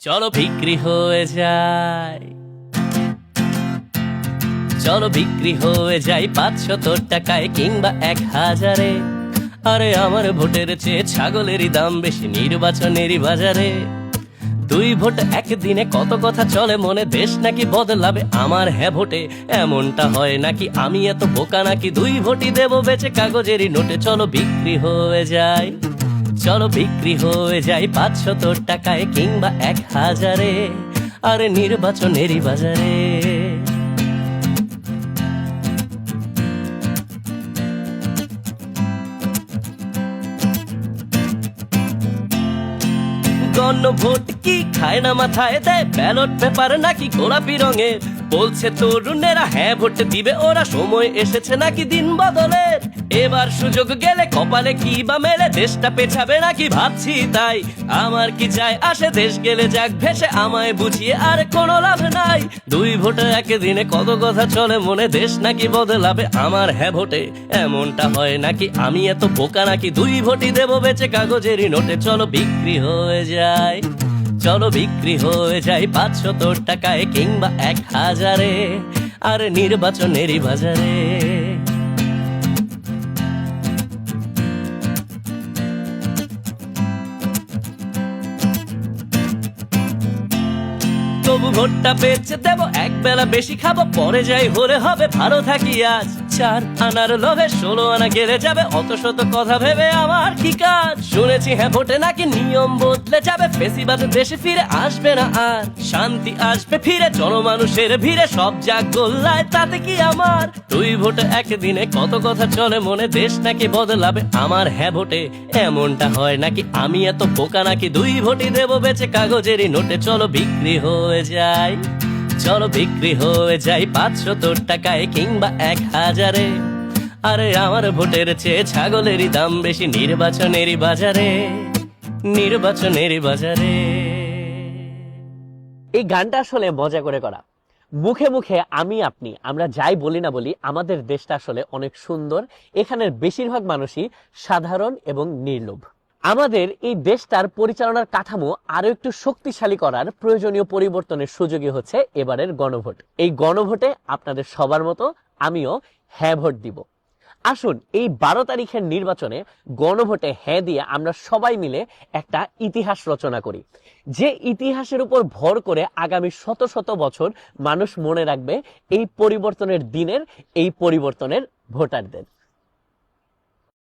চলো বিক্রি হয়ে যায়, চলো বিক্রি হয়ে যাই 500 টাকায় কিংবা 1000-এ। আরে আমার ভোটের চেয়ে ছাগলেরই দাম বেশি নির্বাচনেরই বাজারে। 2 ভোট একদিনে কত কথা চলে মনে, দেশ নাকি বদলাবে আমার হ্যাঁ ভোটে। এমনটা হয় নাকি আমি এত বোকা নাকি, 2 ভোটই দেবো বেচে কাগজেরই নোটে। চলো বিক্রি হয়ে যায়, চলো বিক্রি হয়ে যায় 500 টাকায় কিংবা 1000-এ। আরে নির্বাচনেরই বাজারে। গণভোট কি খায় না মাথায় দেয়, ব্যালট পেপার নাকি গোলাপি রঙের। বলছে তরুণেরা হ্যাঁ ভোট দিবে ওরা, সময় এসেছে নাকি দিন বদলের। এবার সুযোগ গেলে কপালে কি বা মেলে, দেশটা পেছাবে নাকি ভাবছি তাই। আমার কি যায় আসে, দেশ গেলে যাক ভেসে, আমায় বুঝিয়ে আর কোনো লাভ নাই। 2 ভোটে একদিনে কত কথা চলে মনে, দেশ নাকি বদলাবে আমার হ্যাঁ ভোটে। এমনটা হয় নাকি আমি এত বোকা নাকি, 2 ভোটই দেবো বেচে কাগজেরই নোটে। চলো বিক্রি হয়ে যায়, চলো বিক্রি হয়ে যায় 500 টাকায় কিংবা 1000-এ। আর নির্বাচনেরই বাজারে। তবু ভোটটা পেয়েছে দেবো, এক বেলা বেশি খাবো, পরে যাই হলে হবে ভালো থাকি আজ। 4 আনার লোভে 16 আনা গেলে যাবে, অত শত কথা ভেবে আমার কি কাজ। শুনেছি হ্যাঁ ভোটে নাকি নিয়ম বদলে যাবে, ফেসিবাদ দেশে ফিরে আসবে না আর। শান্তি আসবে ফিরে জনমানুষের ভিড়ে, সব যাক গোল্লায় তাতে কি আমার। 2 ভোটে একদিনে কত কথা চলে মনে, দেশ নাকি বদলাবে আমার হ্যাঁ ভোটে। এমনটা হয় নাকি আমি এত বোকা নাকি, 2 ভোটই দেবো বেচে কাগজেরই নোটে। চলো বিক্রি হয়ে যায়, চলো বিক্রি হয়ে যায় 500 টাকায় কিংবা 1000-এ। আরে আমার ভোটের চেয়ে ছাগলেরই দাম বেশি নির্বাচনেরই বাজারে, নির্বাচনেরই বাজারে। এই গানটা আসলে মজা করে করা। মুখে মুখে আমি আপনি আমরা যাই বলি না বলি, আমাদের দেশটা আসলে অনেক সুন্দর। এখানের বেশিরভাগ মানুষই সাধারণ এবং নির্লোভ। আমাদের এই দেশটার পরিচালনার কাঠামো আরো একটু শক্তিশালী করার প্রয়োজনীয় পরিবর্তনের সুযোগই হচ্ছে এবারের গণভোট। এই গণভোটে আপনাদের সবার মতো আমিও হ্যাঁ ভোট দিব। আসুন এই 12 তারিখের নির্বাচনে গণভোটে হ্যাঁ দিয়ে আমরা সবাই মিলে একটা ইতিহাস রচনা করি, যে ইতিহাসের উপর ভর করে আগামী শত শত বছর মানুষ মনে রাখবে এই পরিবর্তনের দিনের, এই পরিবর্তনের ভোটারদের।